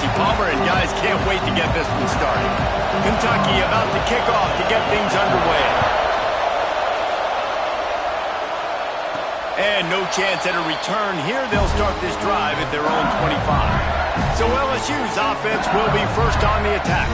Jesse Palmer, and guys can't wait to get this one started. Kentucky about to kick off to get things underway. And no chance at a return here. They'll start this drive at their own 25. So LSU's offense will be first on the attack.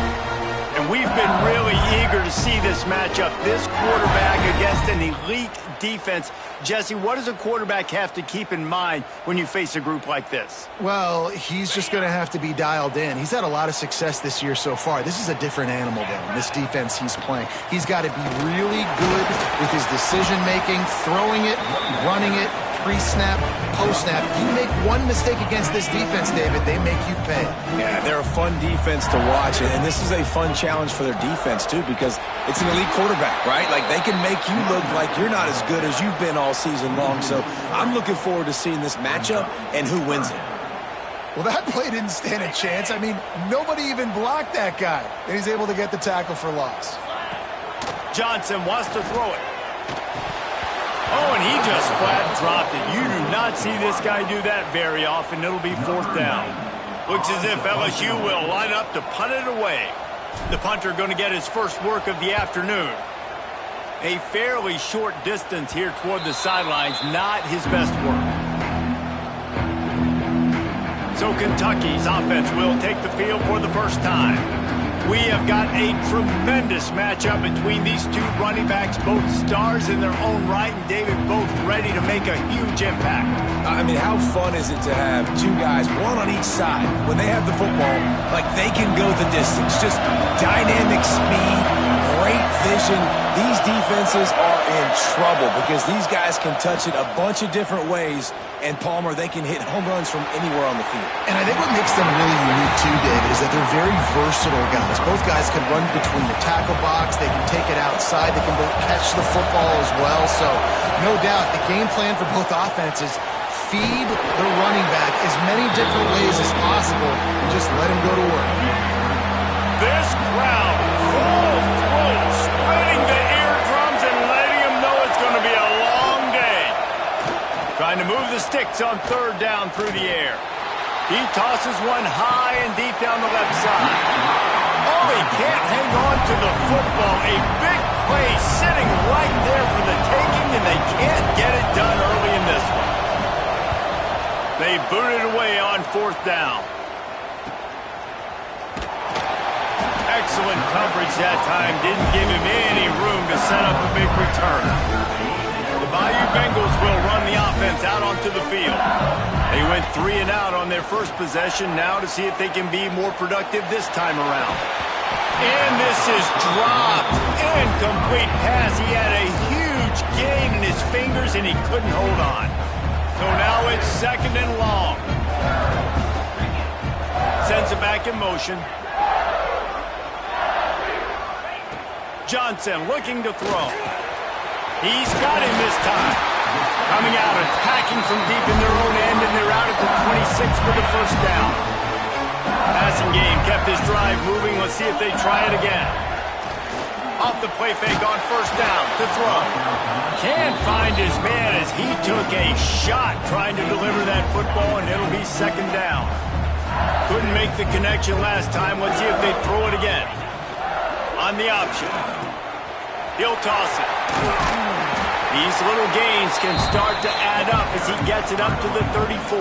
And we've been really eager to see this matchup. This quarterback against an elite defense. Jesse, what does a quarterback have to keep in mind when you face a group like this? Well, he's just going to have to be dialed in. He's had a lot of success this year so far. This is a different animal down, this defense he's playing. He's got to be really good with his decision-making, throwing it, running it, pre-snap, post-snap. You make one mistake against this defense, David, they make you pay. Yeah, they're a fun defense to watch, and this is a fun challenge for their defense, too, because it's an elite quarterback, right? Like, they can make you look like you're not as good as you've been all season long, so I'm looking forward to seeing this matchup and who wins it. Well, that play didn't stand a chance. I mean, nobody even blocked that guy, and he's able to get the tackle for loss. Johnson wants to throw it. Oh, and he just flat dropped it. You do not see this guy do that very often. It'll be fourth down. Looks as if LSU will line up to punt it away. The punter going to get his first work of the afternoon. A fairly short distance here toward the sidelines. Not his best work. So Kentucky's offense will take the field for the first time. We have got a tremendous matchup between these two running backs, both stars in their own right, and David, both ready to make a huge impact. I mean, how fun is it to have two guys, one on each side, when they have the football, like they can go the distance. Just dynamic speed, great vision. These defenses are in trouble because these guys can touch it a bunch of different ways, and Palmer, they can hit home runs from anywhere on the field. And I think what makes them really unique too, David, is that they're very versatile guys. Both guys can run between the tackle box. They can take it outside. They can both catch the football as well. So, no doubt, the game plan for both offenses, feed the running back as many different ways as possible and just let him go to work. This crowd, full throat, spreading the eardrums and letting him know it's going to be a long day. Trying to move the sticks on third down through the air. He tosses one high and deep down the left side. Oh, he can't hang on to the football. A big play sitting right there for the taking, and they can't get it done early in this one. They boot it away on fourth down. Excellent coverage that time. Didn't give him any room to set up a big return. The Bayou Bengals will run the offense out onto the field. They went 3 and out on their first possession. Now to see if they can be more productive this time around. And this is dropped. Incomplete pass. He had a huge gain in his fingers, and he couldn't hold on. So now it's second and long. Sends it back in motion. Johnson looking to throw. He's got him this time. Coming out, attacking from deep in their own end, and they're out at the 26 for the first down. Passing game kept this drive moving. Let's see if they try it again. Off the play fake on first down to throw. Can't find his man as he took a shot trying to deliver that football, and it'll be second down. Couldn't make the connection last time. Let's see if they throw it again. On the option. He'll toss it. These little gains can start to add up as he gets it up to the 34.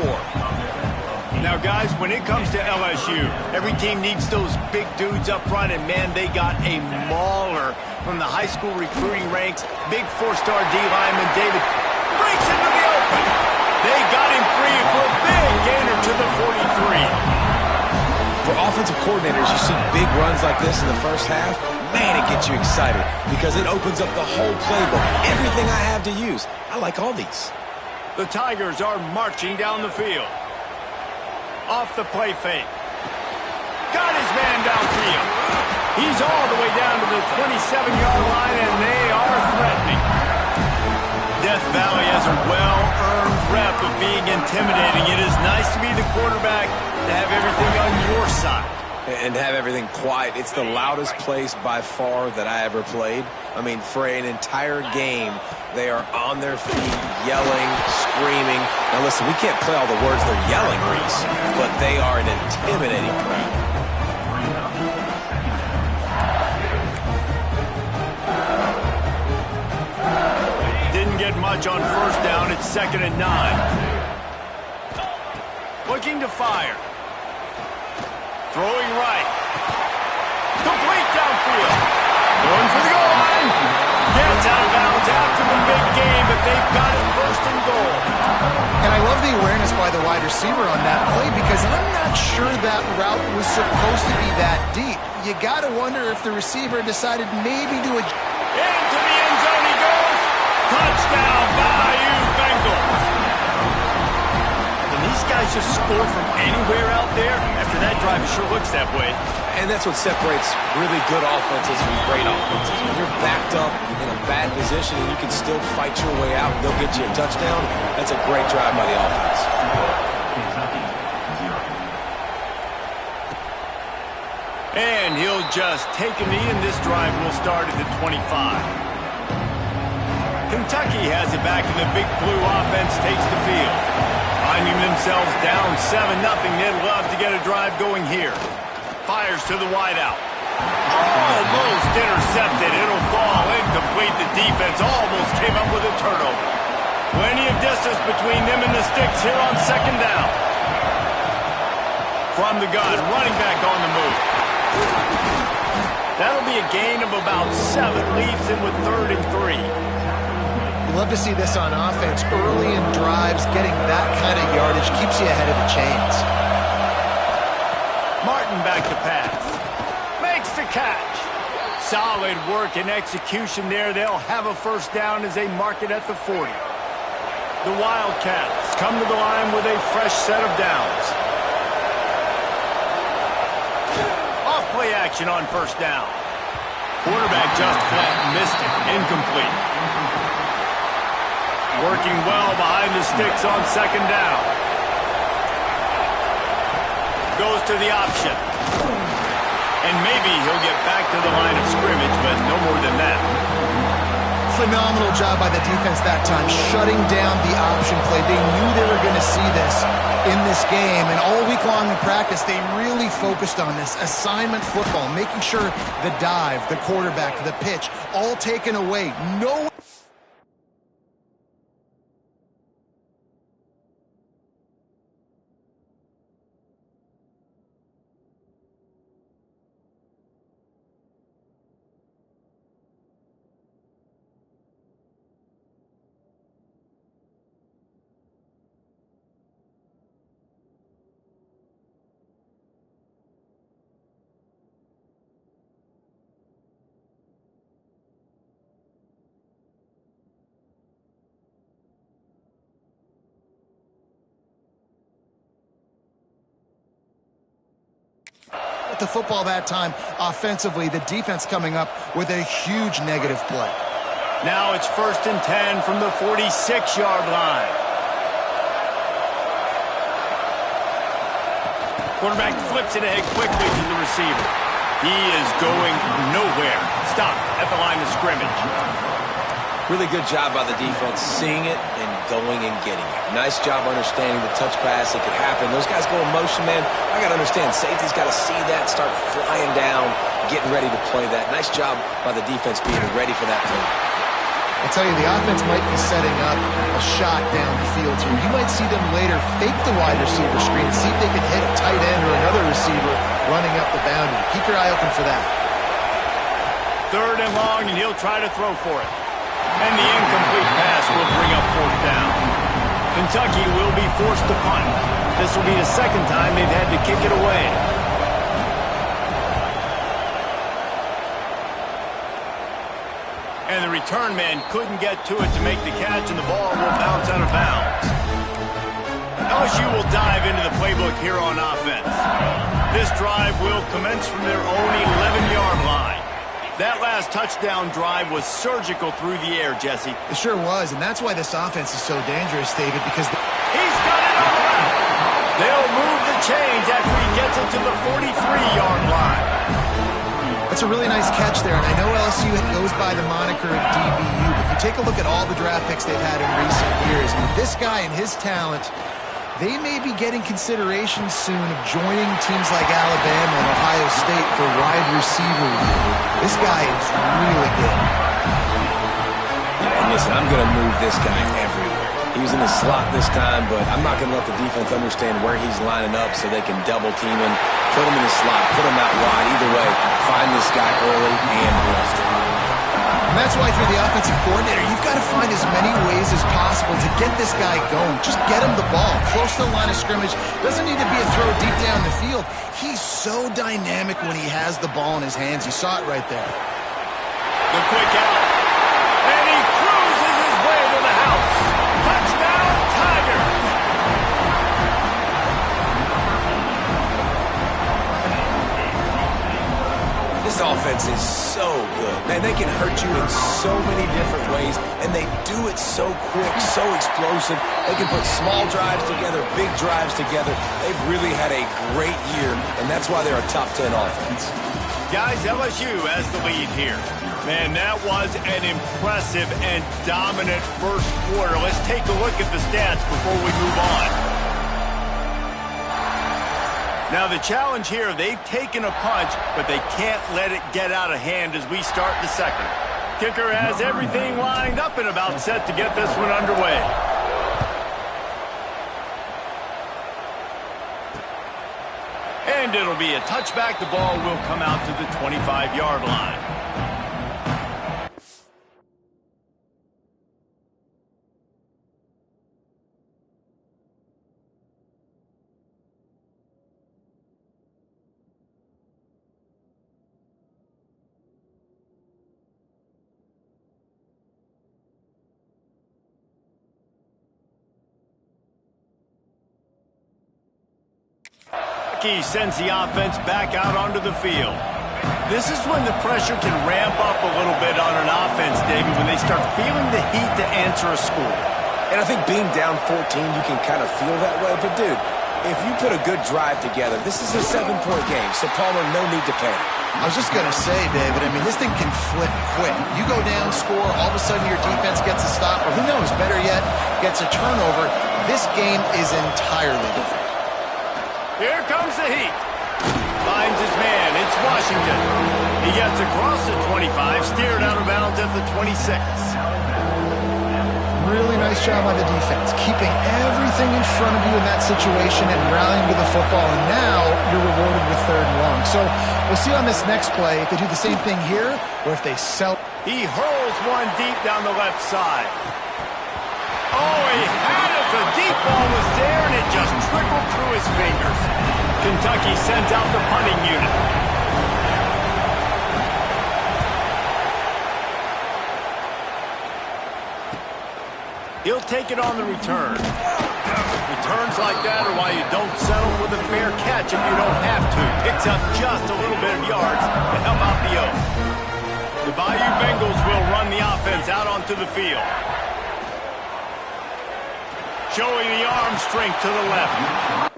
Now, guys, when it comes to LSU, every team needs those big dudes up front, and, man, they got a mauler from the high school recruiting ranks. Big four-star D lineman David breaks into the open. They got him free for a big gainer to the 43. For offensive coordinators, you see big runs like this in the first half, man, it gets you excited because it opens up the whole playbook. Everything I have to use. I like all these. The Tigers are marching down the field. Off the play fake. Got his man downfield. He's all the way down to the 27-yard line, and they are threatening. Death Valley has a well-earned rep of being intimidating. It is nice to be the quarterback, to have everything on your side. and have everything quiet. It's the loudest place by far that I ever played. I mean, for an entire game, they are on their feet, yelling, screaming. Now listen, we can't play all the words they're yelling, Reese, but they are an intimidating crowd. Didn't get much on first down. It's 2nd and 9. Looking to fire. Throwing right. Complete downfield. Going for the goal line. Gets out of bounds after the big game, but they've got it 1st and goal. And I love the awareness by the wide receiver on that play because I'm not sure that route was supposed to be that deep. You got to wonder if the receiver decided maybe to into the end zone he goes. Touchdown, Bayou Bengals. And these guys just score from anywhere out there. After that drive, it sure looks that way. And that's what separates really good offenses from great offenses. When you're backed up in a bad position and you can still fight your way out and they'll get you a touchdown, that's a great drive by the offense. And he'll just take a knee, and this drive will start at the 25. Kentucky has it back, and the Big Blue offense takes the field. Finding themselves down 7-0, they'd love to get a drive going here. Fires to the wideout. Almost intercepted. It'll fall incomplete. The defense almost came up with a turnover. Plenty of distance between them and the sticks here on 2nd down. From the gun, running back on the move. That'll be a gain of about 7. Leaves him with 3rd and 3. You love to see this on offense. Early in drives, getting that kind of yardage keeps you ahead of the chains. Martin back to pass. Makes the catch. Solid work and execution there. They'll have a 1st down as they mark it at the 40. The Wildcats come to the line with a fresh set of downs. Off-play action on 1st down. Quarterback just flat, missed it. Incomplete. Working well behind the sticks on 2nd down. Goes to the option. And maybe he'll get back to the line of scrimmage, but no more than that. Phenomenal job by the defense that time, shutting down the option play. They knew they were going to see this in this game, and all week long in practice, they really focused on this assignment football, making sure the dive, the quarterback, the pitch, all taken away. No. The football that time offensively, the defense coming up with a huge negative play. Now it's 1st and 10 from the 46-yard line. Quarterback flips it ahead quickly to the receiver. He is going nowhere. Stopped at the line of scrimmage. Really good job by the defense, seeing it and going and getting it. Nice job understanding the touch pass. It could happen. Those guys go in motion, man. I got to understand, safety's got to see that, start flying down, getting ready to play that. Nice job by the defense being ready for that play. I'll tell you, the offense might be setting up a shot down the field here. You might see them later fake the wide receiver screen and see if they can hit a tight end or another receiver running up the boundary. Keep your eye open for that. 3rd and long, and he'll try to throw for it. And the incomplete pass will bring up 4th down. Kentucky will be forced to punt. This will be the 2nd time they've had to kick it away. And the return man couldn't get to it to make the catch, and the ball will bounce out of bounds. LSU will dive into the playbook here on offense. This drive will commence from their own 11-yard line. That last touchdown drive was surgical through the air, Jesse. It sure was, and that's why this offense is so dangerous, David, because he's got it on the left. They'll move the chains after he gets it to the 43-yard That's a really nice catch there, and I know LSU goes by the moniker of DBU, but you take a look at all the draft picks they've had in recent years, and this guy and his talent, they may be getting consideration soon of joining teams like Alabama and Ohio State for wide receiver. This guy is really good. Yeah, and listen, I'm going to move this guy everywhere. He was in the slot this time, but I'm not going to let the defense understand where he's lining up so they can double team him, put him in the slot, put him out wide. Either way, find this guy early and left him. And that's why if you're the offensive coordinator, you've got to find as many ways as possible to get this guy going. Just get him the ball close to the line of scrimmage. Doesn't need to be a throw deep down the field. He's so dynamic when he has the ball in his hands. You saw it right there. The quick out. And he cruises his way to the house. Touchdown, Tigers! This offense is so good. Man, they can hurt you in so many different ways, and they do it so quick, so explosive. They can put small drives together, big drives together. They've really had a great year, and that's why they're a top 10 offense. Guys, LSU has the lead here. Man, that was an impressive and dominant first quarter. Let's take a look at the stats before we move on. Now, the challenge here, they've taken a punch, but they can't let it get out of hand as we start the second. Kicker has everything lined up and about set to get this one underway. And it'll be a touchback. The ball will come out to the 25-yard line. He sends the offense back out onto the field. This is when the pressure can ramp up a little bit on an offense, David, when they start feeling the heat to answer a score. And I think being down 14, you can kind of feel that way. But, dude, if you put a good drive together, this is a 7-point game, so Palmer, no need to panic. I was just going to say, David, I mean, this thing can flip quick. You go down, score, all of a sudden your defense gets a stop, or who knows, better yet, gets a turnover. This game is entirely different. Here comes the heat. Finds his man. It's Washington. He gets across the 25, steered out of bounds at the 26. Really nice job by the defense, keeping everything in front of you in that situation and rallying to the football. And now you're rewarded with 3rd and long. So we'll see on this next play if they do the same thing here or if they sell. He hurls one deep down the left side. Oh, he had it. The deep ball was there, and it just trickled through his fingers. Kentucky sends out the punting unit. He'll take it on the return. Returns like that are why you don't settle for the fair catch if you don't have to. Picks up just a little bit of yards to help out the Oak. The Bayou Bengals will run the offense out onto the field. Showing the arm strength to the left.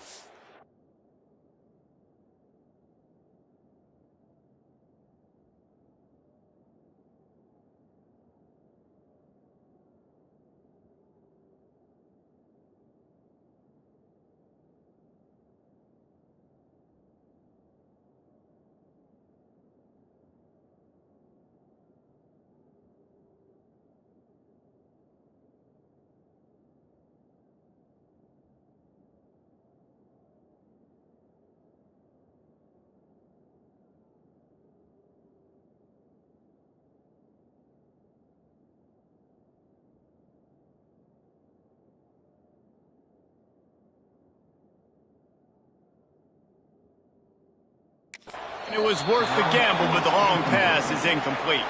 It was worth the gamble, but the long pass is incomplete.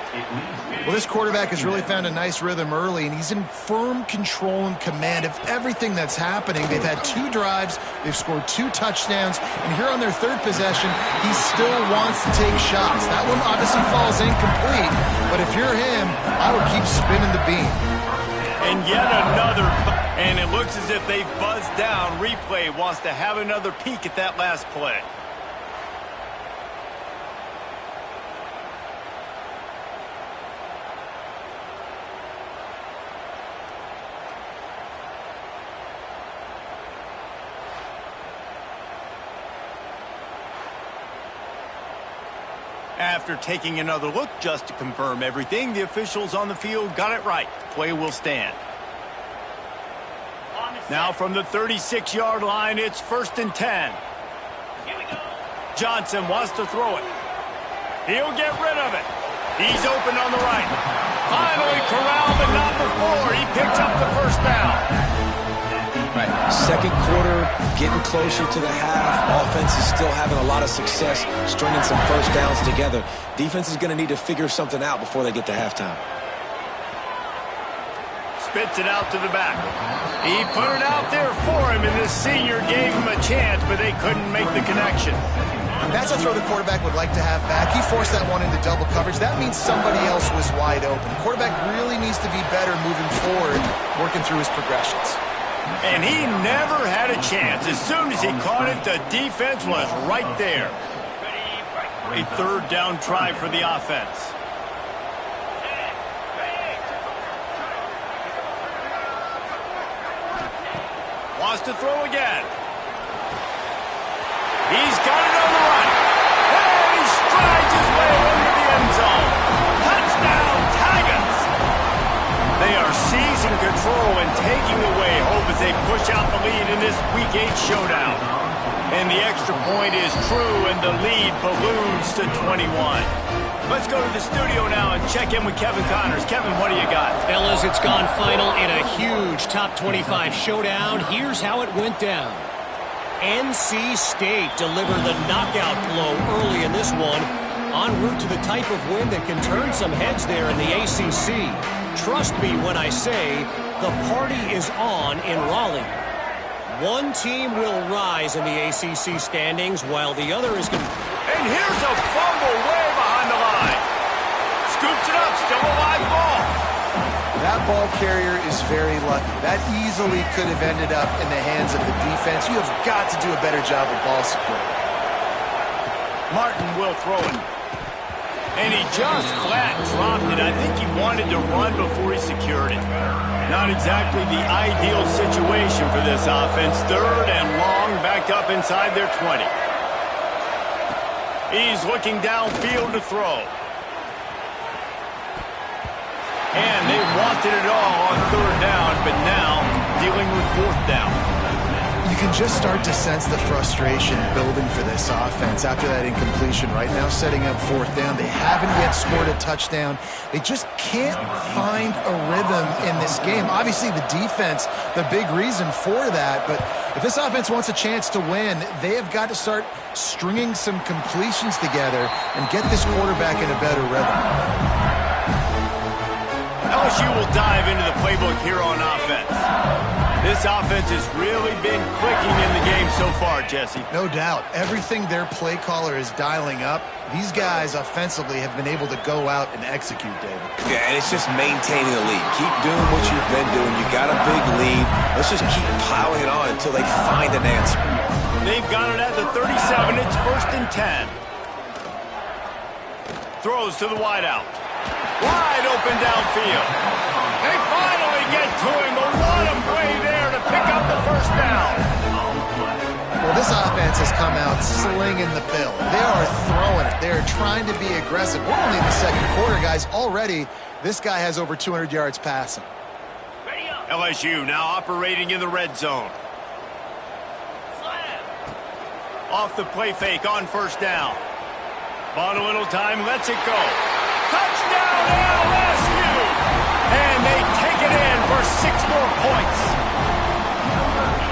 Well, this quarterback has really found a nice rhythm early, and he's in firm control and command of everything that's happening. They've had 2 drives, they've scored 2 touchdowns, and here on their 3rd possession, he still wants to take shots. That one obviously falls incomplete, but if you're him, I would keep spinning the beam. And yet another, and it looks as if they've buzzed down. Replay wants to have another peek at that last play. After taking another look just to confirm everything, the officials on the field got it right. Play will stand. Now from the 36-yard line, it's 1st and 10. Here we go. Johnson wants to throw it. He'll get rid of it. He's open on the right. Finally corralled, but not before. He picks up the first down. Right. Second quarter, getting closer to the half. Offense is still having a lot of success stringing some first downs together. Defense is going to need to figure something out before they get to halftime. Spits it out to the back. He put it out there for him, and the senior gave him a chance, but they couldn't make the connection. That's a throw the quarterback would like to have back. He forced that one into double coverage. That means somebody else was wide open. The quarterback really needs to be better moving forward, working through his progressions. And he never had a chance. As soon as he caught it, the defense was right there. A third down try for the offense. Wants to throw again. He's got it on the run. And he strides his way into the end zone. Touchdown, Tigers! They are seizing control and taking away hope as they push out the lead in this Week 8 showdown. And the extra point is true, and the lead balloons to 21. Let's go to the studio now and check in with Kevin Connors. Kevin, what do you got? Fellas, it's gone final in a huge top 25 showdown. Here's how it went down. NC State delivered the knockout blow early in this one, en route to the type of win that can turn some heads there in the ACC. Trust me when I say the party is on in Raleigh. One team will rise in the ACC standings while the other is going to... And here's a fumble way behind the line. Scoops it up, still a live ball. That ball carrier is very lucky. That easily could have ended up in the hands of the defense. You have got to do a better job of ball support. Martin will throw it. And he just flat dropped it. I think he wanted to run before he secured it. Not exactly the ideal situation for this offense. Third and long, back up inside their 20. He's looking downfield to throw. And they wanted it all on third down, but now dealing with fourth down. You can just start to sense the frustration building for this offense after that incompletion. Right now, setting up fourth down. They haven't yet scored a touchdown. They just can't find a rhythm in this game. Obviously, the defense, the big reason for that. But if this offense wants a chance to win, they have got to start stringing some completions together and get this quarterback in a better rhythm. LSU will dive into the playbook here on offense. This offense has really been clicking in the game so far, Jesse. No doubt. Everything their play caller is dialing up, these guys offensively have been able to go out and execute, David. Yeah, and it's just maintaining the lead. Keep doing what you've been doing. You got a big lead. Let's just keep piling it on until they find an answer. They've got it at the 37. It's 1st and 10. Throws to the wideout. Wide open downfield. They finally get to him, but what a play there to pick up the first down. Well, this offense has come out slinging the pill. They are throwing it. They are trying to be aggressive. We're only in the second quarter, guys. Already, this guy has over 200 yards passing. LSU now operating in the red zone. Off the play fake on first down. Bought a little time, lets it go. Touchdown LSU! And they take it in for 6 more points.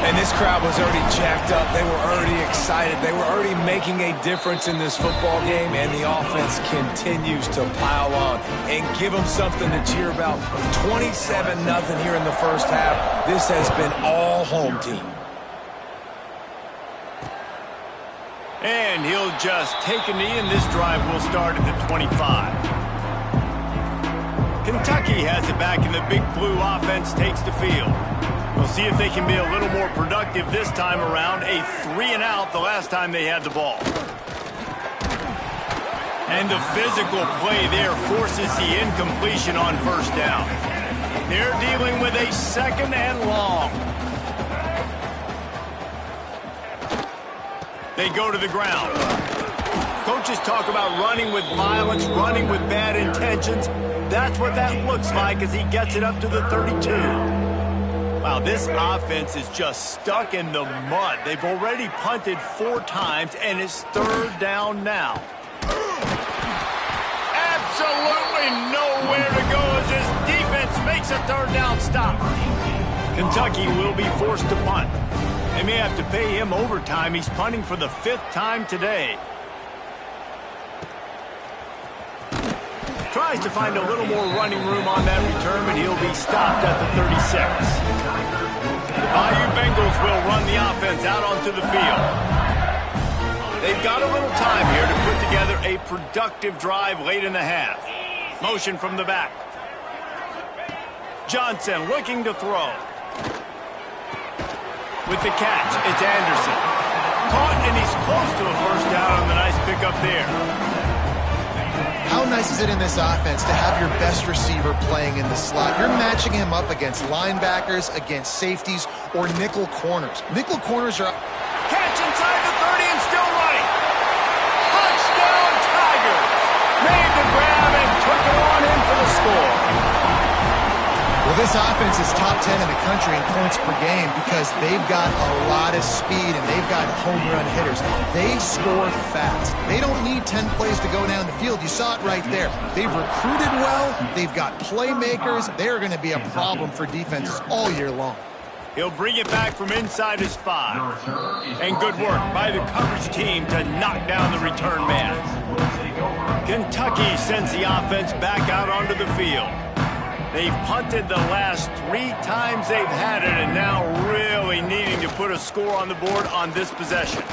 And this crowd was already jacked up. They were already excited. They were already making a difference in this football game, and the offense continues to pile on and give them something to cheer about. 27-0 here in the first half. This has been all home team. And he'll just take a knee, and this drive will start at the 25. Kentucky has it back, and the Big Blue offense takes the field. We'll see if they can be a little more productive this time around. A 3-and-out the last time they had the ball. And the physical play there forces the incompletion on first down. They're dealing with a 2nd and long. They go to the ground. Coach is talk about running with violence, running with bad intentions. That's what that looks like as he gets it up to the 32. Wow, this offense is just stuck in the mud. They've already punted 4 times, and it's 3rd down now. Absolutely nowhere to go as this defense makes a 3rd down stop. Kentucky will be forced to punt. They may have to pay him overtime. He's punting for the 5th time today. Tries to find a little more running room on that return, but he'll be stopped at the 36. The Bayou Bengals will run the offense out onto the field. They've got a little time here to put together a productive drive late in the half. Motion from the back. Johnson looking to throw. With the catch, it's Anderson. Caught, and he's close to a 1st down on the nice pickup there. How nice is it in this offense to have your best receiver playing in the slot? You're matching him up against linebackers, against safeties, or nickel corners. Nickel corners are... Catch inside the 30 and still running. Touchdown, Tigers. Made the grab and took it on in for the score. Well, this offense is top 10 in the country in points per game because they've got a lot of speed and they've got home run hitters. They score fast. They don't need 10 plays to go down the field. You saw it right there. They've recruited well. They've got playmakers. They're going to be a problem for defenses all year long. He'll bring it back from inside his 5. And good work by the coverage team to knock down the return man. Kentucky sends the offense back out onto the field. They've punted the last 3 times they've had it, and now really needing to put a score on the board on this possession.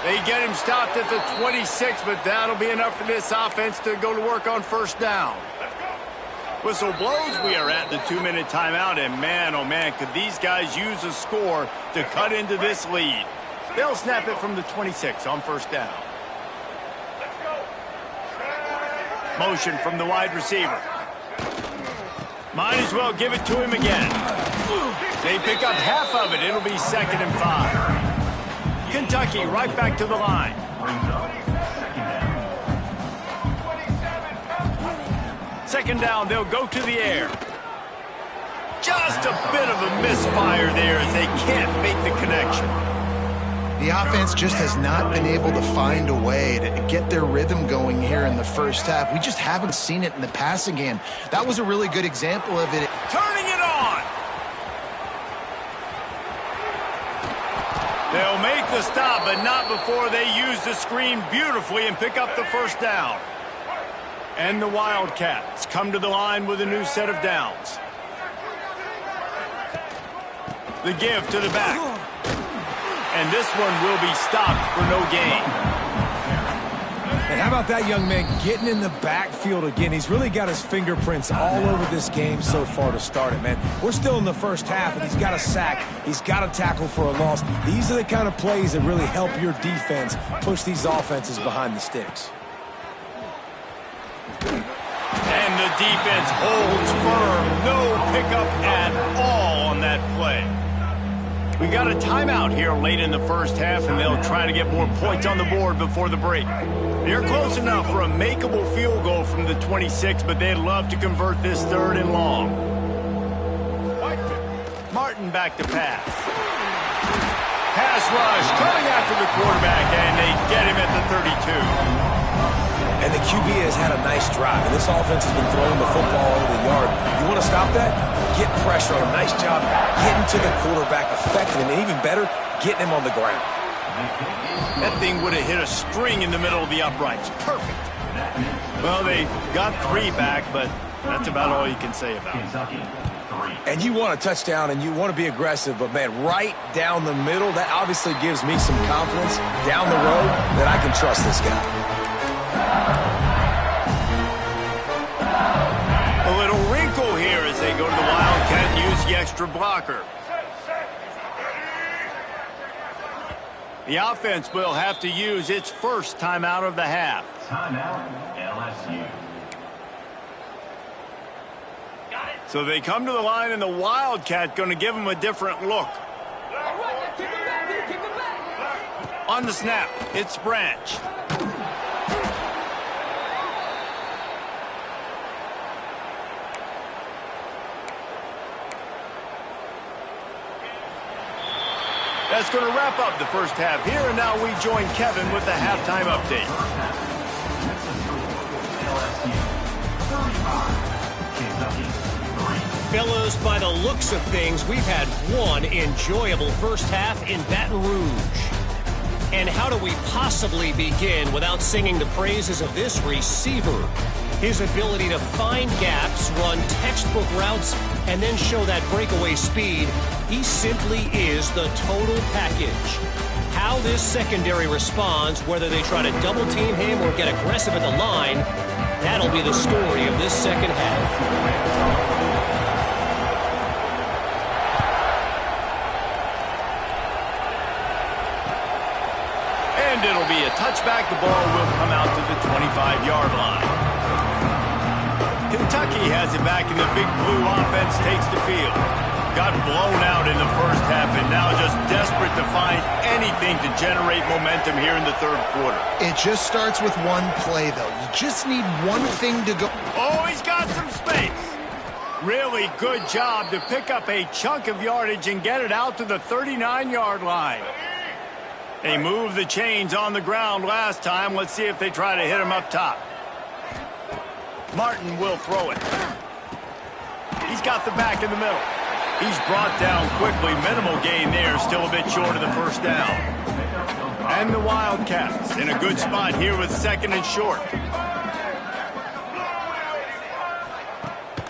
They get him stopped at the 26, but that'll be enough for this offense to go to work on 1st down. Whistle blows, we are at the 2-minute timeout, and man, oh man, could these guys use a score to cut into this lead. They'll snap it from the 26 on 1st down. Motion from the wide receiver. Might as well give it to him again. They pick up half of it. It'll be 2nd and 5. Kentucky right back to the line. Second down, they'll go to the air. Just a bit of a misfire there as they can't make the connection. The offense just has not been able to find a way to get their rhythm going here in the 1st half. We just haven't seen it in the passing game. That was a really good example of it. Turning it on. They'll make the stop, but not before they use the screen beautifully and pick up the 1st down. And the Wildcats come to the line with a new set of downs. The give to the back. And this one will be stopped for no gain. And how about that young man getting in the backfield again? He's really got his fingerprints all over this game so far to start it, man. We're still in the 1st half, and he's got a sack. He's got a tackle for a loss. These are the kind of plays that really help your defense push these offenses behind the sticks. And the defense holds firm. No pickup at all on that play. We got a timeout here late in the 1st half, and they'll try to get more points on the board before the break. They're close enough for a makeable field goal from the 26, but they'd love to convert this 3rd and long. Martin back to pass. Pass rush coming after the quarterback, and they get him at the 32. And the QB has had a nice drive, and this offense has been throwing the football over the yard. You want to stop that? Get pressure on him. Nice job getting to the quarterback, affecting him, and even better, getting him on the ground. That thing would have hit a string in the middle of the uprights. Perfect. Well, they got 3 back, but that's about all you can say about it. And you want a touchdown, and you want to be aggressive, but, man, right down the middle, that obviously gives me some confidence down the road that I can trust this guy. A little wrinkle here as they go to the Wildcat and use the extra blocker. The offense will have to use its 1st timeout of the half. Timeout, LSU. So they come to the line, and the Wildcat going to give them a different look. On the snap, it's Branch. That's going to wrap up the first half here, and now we join Kevin with the halftime update. Fellas, by the looks of things, we've had one enjoyable first half in Baton Rouge. And how do we possibly begin without singing the praises of this receiver? His ability to find gaps, run textbook routes, and then show that breakaway speed. He simply is the total package. How this secondary responds, whether they try to double-team him or get aggressive at the line, that'll be the story of this second half. And it'll be a touchback. The ball will come out to the 25-yard line. Kentucky has it back, and the Big Blue offense takes the field. Got blown out in the first half, and now just desperate to find anything to generate momentum here in the third quarter. It just starts with one play, though. You just need one thing to go. Oh, he's got some space. Really good job to pick up a chunk of yardage and get it out to the 39-yard line. They moved the chains on the ground last time. Let's see if they try to hit him up top. Martin will throw it. He's got the back in the middle. He's brought down quickly. Minimal gain there. Still a bit short of the first down. And the Wildcats in a good spot here with second and short.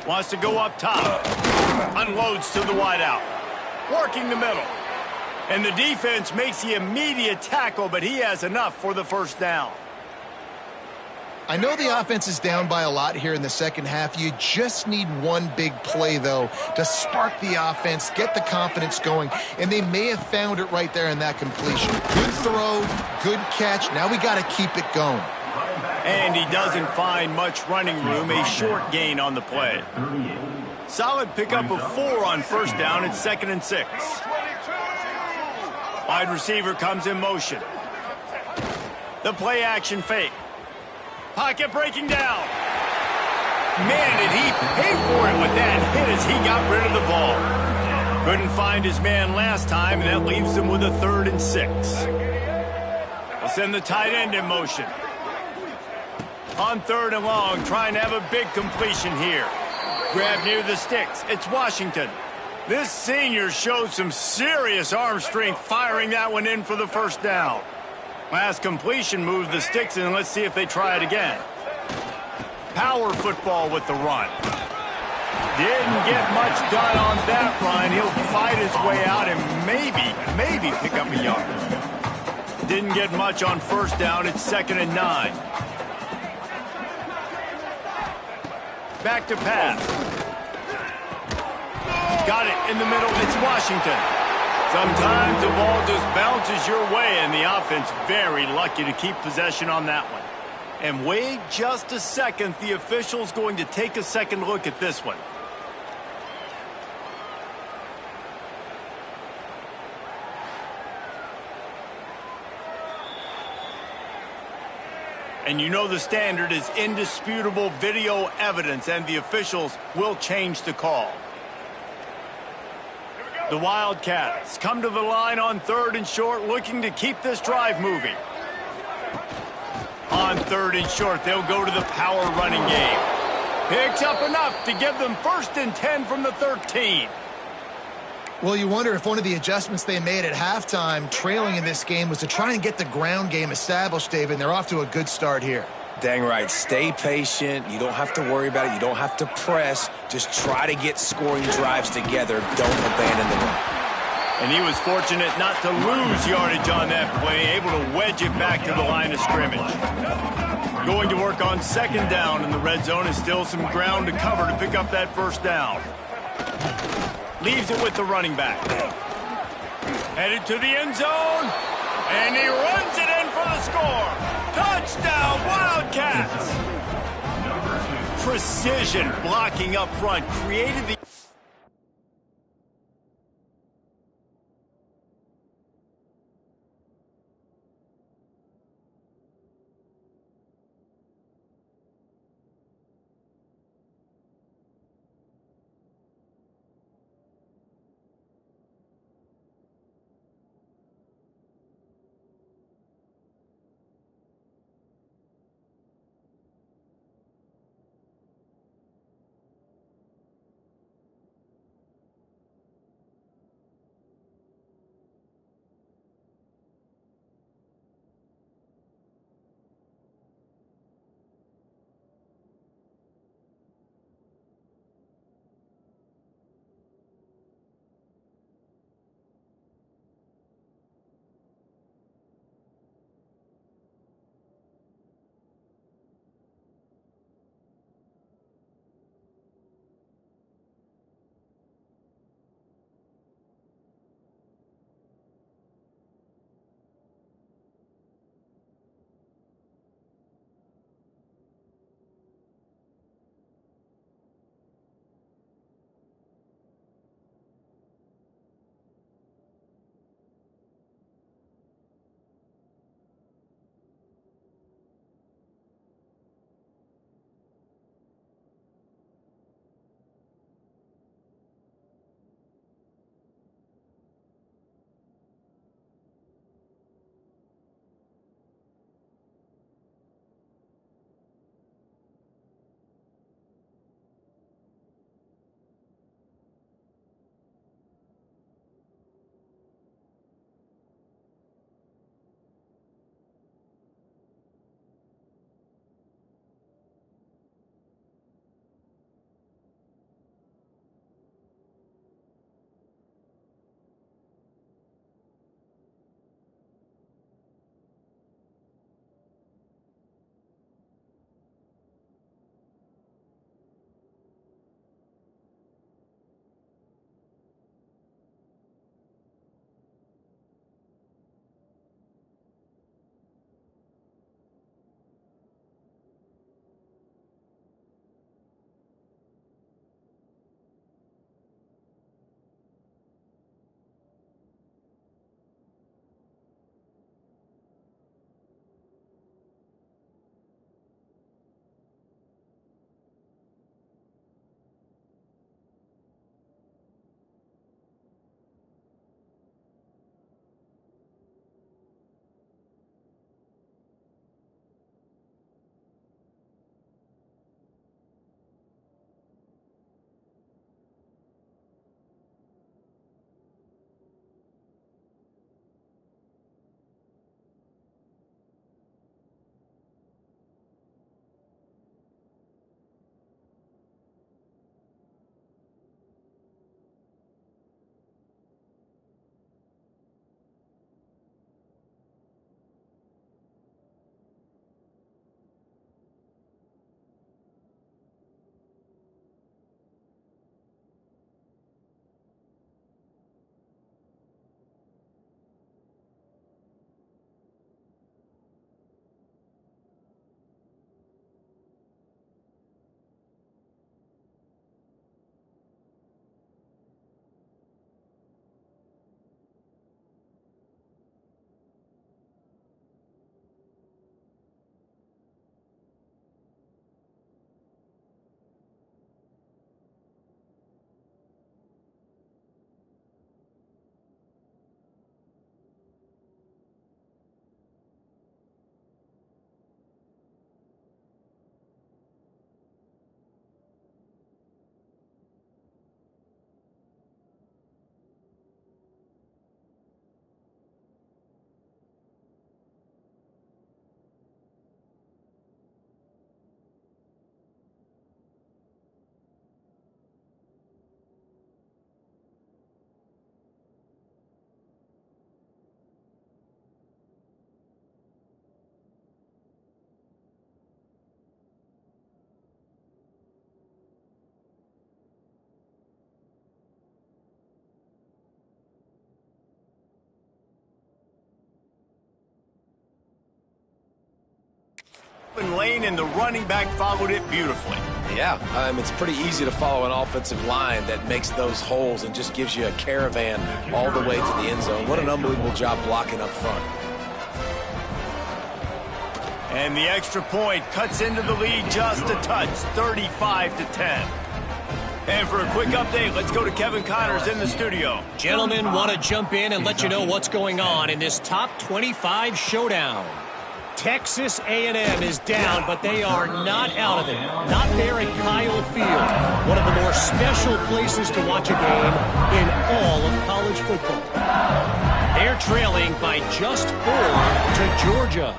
Wants to go up top. Unloads to the wideout. Working the middle. And the defense makes the immediate tackle, but he has enough for the first down. I know the offense is down by a lot here in the second half. You just need one big play, though, to spark the offense, get the confidence going, and they may have found it right there in that completion. Good throw, good catch. Now we got to keep it going. And he doesn't find much running room, a short gain on the play. Solid pickup of 4 on first down. It's 2nd and 6. Wide receiver comes in motion. The play action fake. Pocket breaking down. Man, did he pay for it with that hit as he got rid of the ball. Couldn't find his man last time, and that leaves him with a 3rd and 6. They'll send the tight end in motion. On 3rd and long, trying to have a big completion here. Grab near the sticks. It's Washington. This senior showed some serious arm strength firing that one in for the first down. Last completion moved the sticks, and let's see if they try it again. Power football with the run. Didn't get much done on that run. He'll fight his way out and maybe pick up a yard. Didn't get much on first down. It's 2nd and 9. Back to pass. Got it in the middle. It's Washington. Sometimes the ball just bounces your way, and the offense very lucky to keep possession on that one. And wait just a second. The official's going to take a second look at this one. And you know the standard is indisputable video evidence, and the officials will change the call. The Wildcats come to the line on 3rd and short, looking to keep this drive moving. On 3rd and short, they'll go to the power running game. Picks up enough to give them 1st and 10 from the 13. Well, you wonder if one of the adjustments they made at halftime, trailing in this game, was to try and get the ground game established, David, and they're off to a good start here. Dang right. Stay patient. You don't have to worry about it. You don't have to press. Just try to get scoring drives together. Don't abandon the run. And he was fortunate not to lose yardage on that play, able to wedge it back to the line of scrimmage. Going to work on 2nd down in the red zone, and still some ground to cover to pick up that first down. Leaves it with the running back. Headed to the end zone, and he runs it in for the score. Touchdown, Wildcats! Precision blocking up front created the... Open lane, and the running back followed it beautifully. Yeah, it's pretty easy to follow an offensive line that makes those holes and just gives you a caravan all the way to the end zone. What an unbelievable job blocking up front. And the extra point cuts into the lead just a touch, 35-10. And for a quick update, let's go to Kevin Connors in the studio. Gentlemen, want to jump in and let you know what's going on in this top 25 showdown. Texas A&M is down, but they are not out of it. Not there at Kyle Field, one of the more special places to watch a game in all of college football. They're trailing by just 4 to Georgia.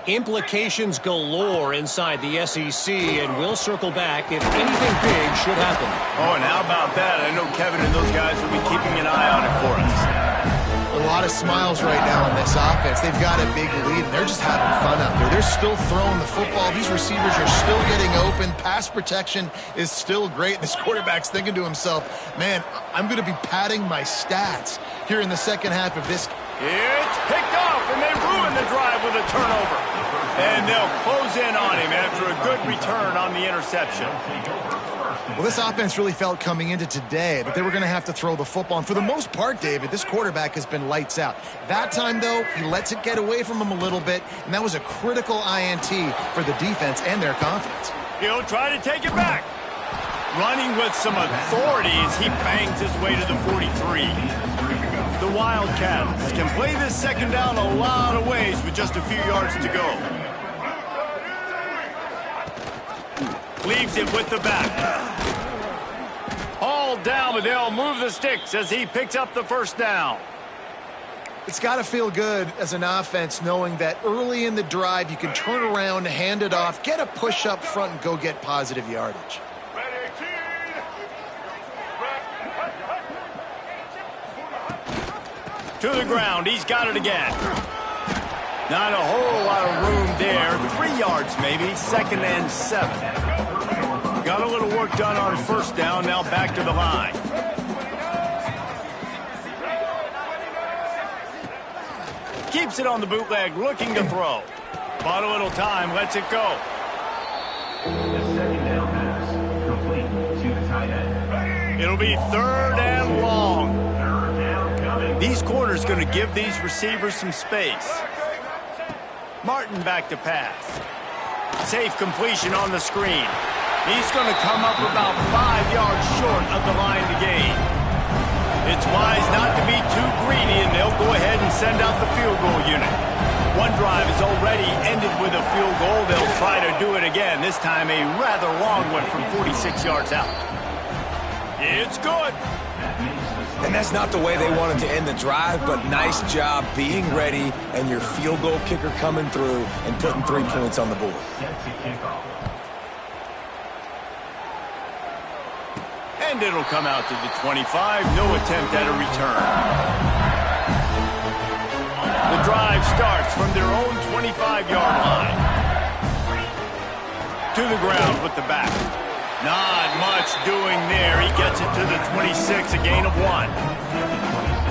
Implications galore inside the SEC, and we'll circle back if anything big should happen. Oh, and how about that? I know Kevin and those guys will be keeping an eye on it for us. A lot of smiles right now on this offense. They've got a big lead, and they're just having fun out there. They're still throwing the football. These receivers are still getting open. Pass protection is still great. This quarterback's thinking to himself, man, I'm going to be padding my stats here in the second half of this. It's picked off, and they ruin the drive with a turnover. And they'll close in on him after a good return on the interception. Well, this offense really felt coming into today that they were going to have to throw the football. And for the most part, David, this quarterback has been lights out. That time, though, he lets it get away from him a little bit, and that was a critical INT for the defense and their confidence. He'll try to take it back. Running with some authority as he bangs his way to the 43. The Wildcats can play this second down a lot of ways with just a few yards to go. Leaves it with the back. All down, but they'll move the sticks as he picks up the first down. It's got to feel good as an offense knowing that early in the drive you can turn around, hand it off, get a push up front, and go get positive yardage. To the ground, he's got it again. Not a whole lot of room there. 3 yards maybe, 2nd and 7. Got a little work done on first down, now back to the line. Keeps it on the bootleg, looking to throw. Bought a little time, lets it go. The second down pass, complete to the tight end. It'll be 3rd and long. Third down coming. These corners going to give these receivers some space. Martin back to pass. Safe completion on the screen. He's going to come up about 5 yards short of the line to gain. It's wise not to be too greedy, and they'll go ahead and send out the field goal unit. One drive is already ended with a field goal. They'll try to do it again, this time a rather long one from 46 yards out. It's good. And that's not the way they wanted to end the drive, but nice job being ready and your field goal kicker coming through and putting 3 points on the board. Set to kick off. And it'll come out to the 25. No attempt at a return. The drive starts from their own 25-yard line. To the ground with the back. Not much doing there. He gets it to the 26, a gain of 1.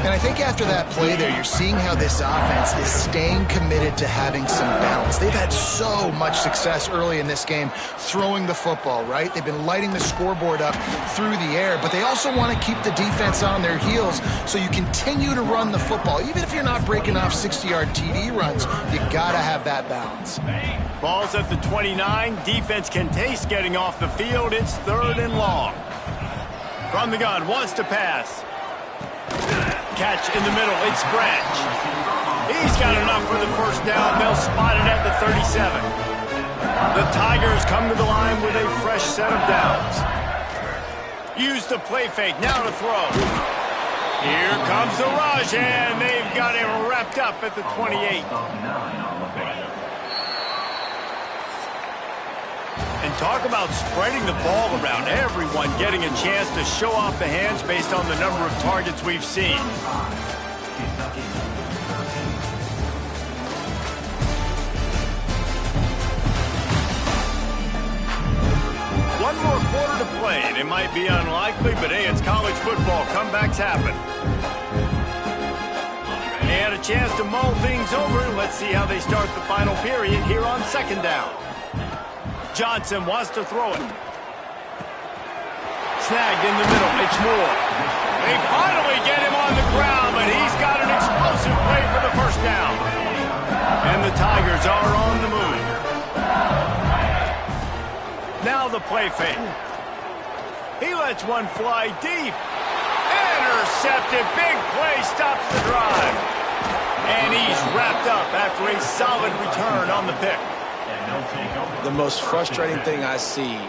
And I think after that play there, you're seeing how this offense is staying committed to having some balance. They've had so much success early in this game throwing the football, right? They've been lighting the scoreboard up through the air, but they also want to keep the defense on their heels so you continue to run the football. Even if you're not breaking off 60-yard TD runs, you got to have that balance. Ball's at the 29. Defense can taste getting off the field. It's 3rd and long. From the gun, wants to pass. Catch in the middle, it's Branch. He's got enough for the first down. They'll spot it at the 37. The Tigers come to the line with a fresh set of downs. Use the play fake, now to throw. Here comes the rush, and they've got him wrapped up at the 28. And talk about spreading the ball around. Everyone getting a chance to show off the hands based on the number of targets we've seen. One more quarter to play, and it might be unlikely, but hey, it's college football. Comebacks happen. They had a chance to mull things over. Let's see how they start the final period here on 2nd down. Johnson wants to throw it. Snagged in the middle. It's Moore. They finally get him on the ground, but he's got an explosive play for the first down. And the Tigers are on the move. Now the play fake. He lets one fly deep. Intercepted. Big play stops the drive. And he's wrapped up after a solid return on the pick. The most frustrating thing I see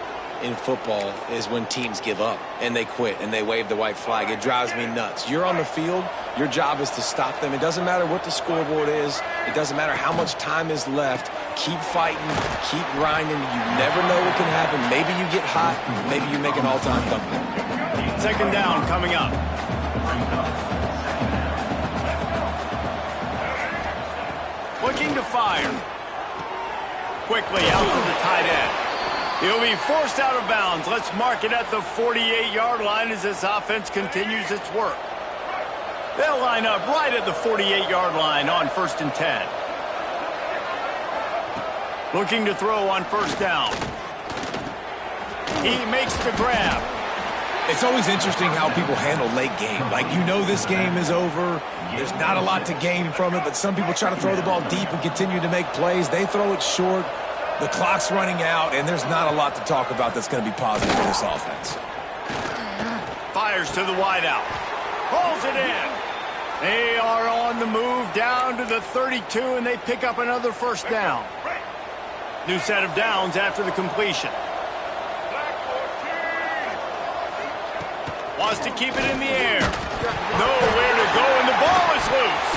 in football is when teams give up and they quit and they wave the white flag. It drives me nuts. You're on the field. Your job is to stop them. It doesn't matter what the scoreboard is. It doesn't matter how much time is left. Keep fighting. Keep grinding. You never know what can happen. Maybe you get hot. Maybe you make an all-time comeback. Second down coming up. Looking to fire. Quickly out to the tight end. He'll be forced out of bounds. Let's mark it at the 48-yard line as this offense continues its work. They'll line up right at the 48-yard line on 1st and 10. Looking to throw on first down. He makes the grab. It's always interesting how people handle late game. Like, you know this game is over. There's not a lot to gain from it, but some people try to throw the ball deep and continue to make plays. They throw it short. The clock's running out, and there's not a lot to talk about that's going to be positive for this offense. Fires to the wideout. Pulls it in. They are on the move down to the 32, and they pick up another first down. New set of downs after the completion. Wants to keep it in the air. Nowhere to go, and the ball is loose.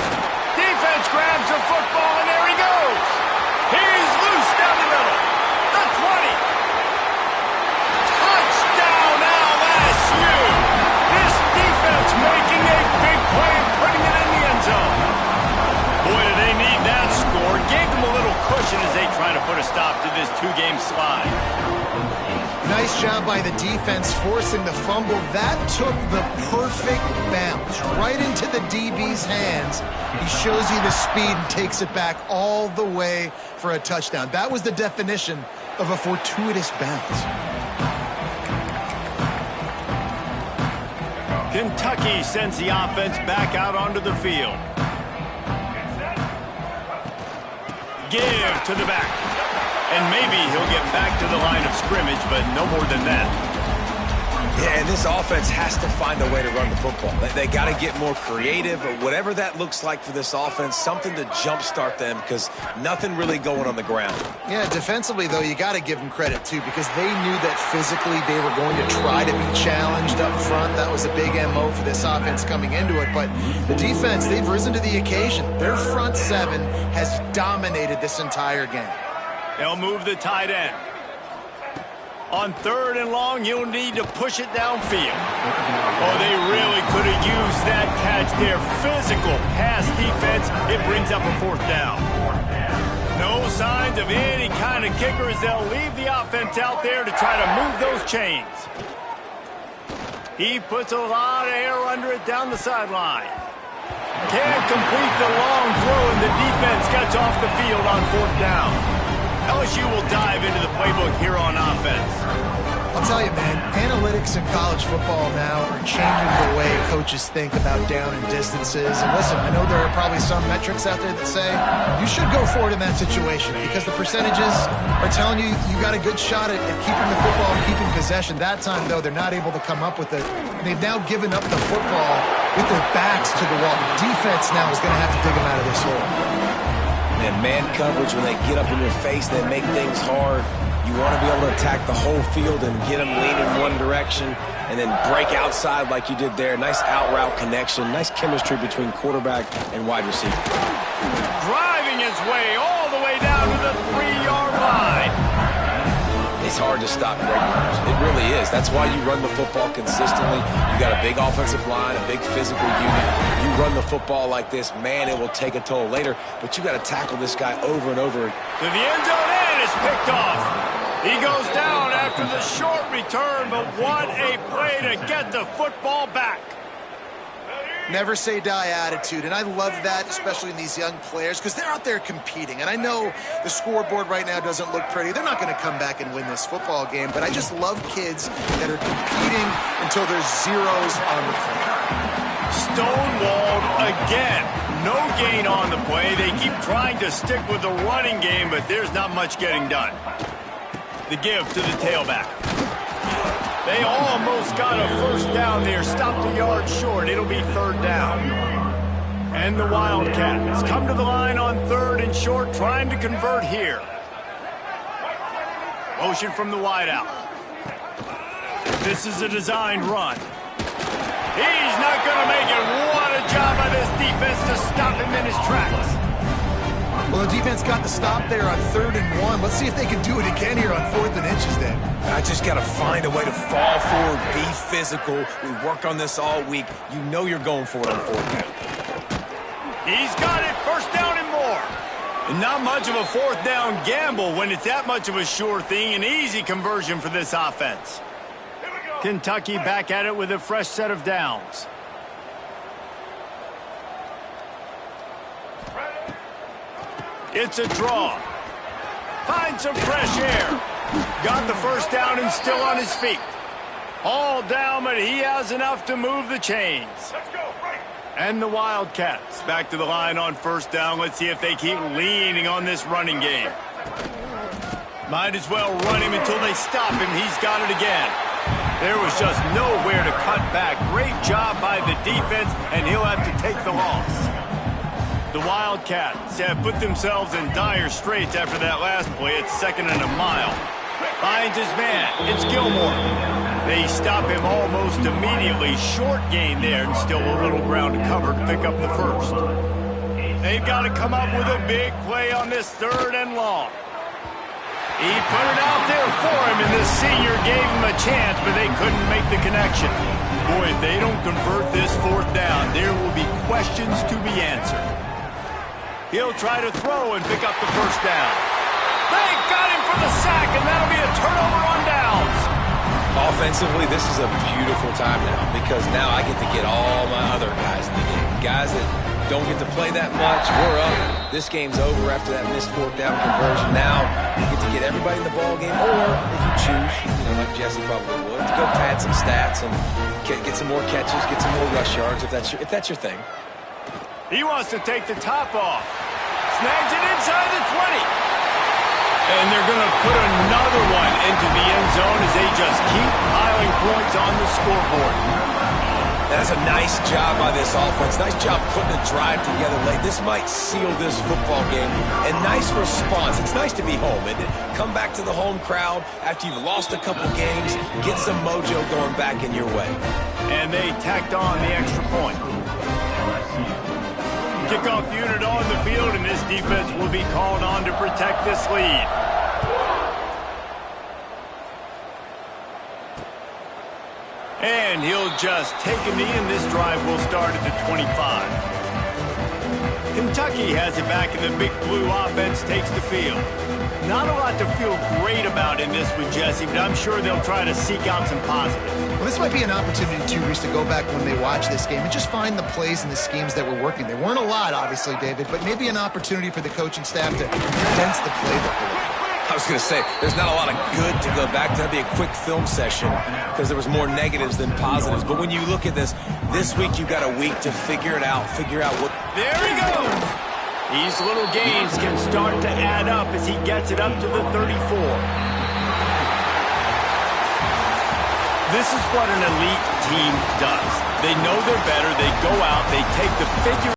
Defense grabs the football, and there he goes. He's loose down the middle. The 20. Touchdown, LSU. This defense making a big play and putting it in the end zone. Boy, do they need that score. Gave them a little cushion as they try to put a stop to this two-game slide. Nice job by the defense forcing the fumble. That took the perfect bounce right into the DB's hands. He shows you the speed and takes it back all the way for a touchdown. That was the definition of a fortuitous bounce. Kentucky sends the offense back out onto the field. Give to the back. And maybe he'll get back to the line of scrimmage, but no more than that. Yeah, and this offense has to find a way to run the football. They got to get more creative, or whatever that looks like for this offense, something to jumpstart them, because nothing really going on the ground. Yeah, defensively, though, you got to give them credit, too, because they knew that physically they were going to try to be challenged up front. That was a big MO for this offense coming into it. But the defense, they've risen to the occasion. Their front seven has dominated this entire game. They'll move the tight end. On 3rd and long, you'll need to push it downfield. Oh, they really could have used that catch there. Physical pass defense. It brings up a 4th down. No signs of any kind of kicker as they'll leave the offense out there to try to move those chains. He puts a lot of air under it down the sideline. Can't complete the long throw, and the defense gets off the field on 4th down. LSU will dive into the playbook here on offense. I'll tell you, man, analytics in college football now are changing the way coaches think about down and distances. And listen, I know there are probably some metrics out there that say you should go for it in that situation because the percentages are telling you you got a good shot at keeping the football and keeping possession. That time, though, they're not able to come up with it. They've now given up the football with their backs to the wall. The defense now is going to have to dig them out of this hole. And man coverage, when they get up in your face, they make things hard. You want to be able to attack the whole field and get them leaning one direction and then break outside like you did there. Nice out route connection. Nice chemistry between quarterback and wide receiver. Driving his way all the way down to the 3-yard line. It's hard to stop great runners. It really is. That's why you run the football consistently. You got a big offensive line, a big physical unit. You run the football like this, man, it will take a toll later. But you got to tackle this guy over and over. To the end zone, and it's picked off. He goes down after the short return, but what a play to get the football back. Never say die attitude, and I love that, especially in these young players, because they're out there competing. And I know the scoreboard right now doesn't look pretty. They're not going to come back and win this football game, but I just love kids that are competing until there's zeros on the plate. Stonewalled again. No gain on the play. They keep trying to stick with the running game, but there's not much getting done. The give to the tailback. They almost got a first down there. Stopped a yard short. It'll be third down. And the Wildcats come to the line on third and short, trying to convert here. Motion from the wideout. This is a designed run. He's not going to make it. What a job by this defense to stop him in his tracks. Well, the defense got the stop there on 3rd and 1. Let's see if they can do it again here on 4th and inches then. I just got to find a way to fall forward, be physical. We work on this all week. You know you're going for it on 4th down. He's got it. First down and more. And not much of a 4th down gamble when it's that much of a sure thing. An easy conversion for this offense. Kentucky back at it with a fresh set of downs. It's a draw. Finds some fresh air. Got the first down and still on his feet. All down, but he has enough to move the chains. And the Wildcats back to the line on first down. Let's see if they keep leaning on this running game. Might as well run him until they stop him. He's got it again. There was just nowhere to cut back. Great job by the defense, and he'll have to take the loss. The Wildcats have put themselves in dire straits after that last play. It's 2nd and a mile. Finds his man. It's Gilmore. They stop him almost immediately. Short gain there, and still a little ground to cover to pick up the first. They've got to come up with a big play on this 3rd and long. He put it out there for him, and the senior gave him a chance, but they couldn't make the connection. Boy, if they don't convert this 4th down, there will be questions to be answered. He'll try to throw and pick up the first down. They got him for the sack, and that'll be a turnover on downs. Offensively, this is a beautiful time now because now I get to get all my other guys in the game. Guys that don't get to play that much. We're up. This game's over after that missed 4th down conversion. Now you get to get everybody in the ball game, or if you choose, like Jesse probably would, to go pad some stats and get some more catches, get some more rush yards if that's your thing. He wants to take the top off. Snags it inside the 20. And they're going to put another one into the end zone as they just keep piling points on the scoreboard. That's a nice job by this offense. Nice job putting a drive together late. This might seal this football game. And nice response. It's nice to be home, isn't it? Come back to the home crowd after you've lost a couple games. Get some mojo going back in your way. And they tacked on the extra point. Kickoff unit on the field, and this defense will be called on to protect this lead. And he'll just take a knee, and this drive will start at the 25. Kentucky has it back, and the Big Blue offense takes the field. Not a lot to feel great about in this one, Jesse, but I'm sure they'll try to seek out some positives. Well, this might be an opportunity, too, Reese, to go back when they watch this game and just find the plays and the schemes that were working. There weren't a lot, obviously, David, but maybe an opportunity for the coaching staff to condense the playbook. I was going to say, there's not a lot of good to go back to. That'd be a quick film session because there was more negatives than positives. But when you look at this week you got a week to figure it out, what... There he goes! These little gains can start to add up as he gets it up to the 34. This is what an elite team does. They know they're better. They go out. They take the figure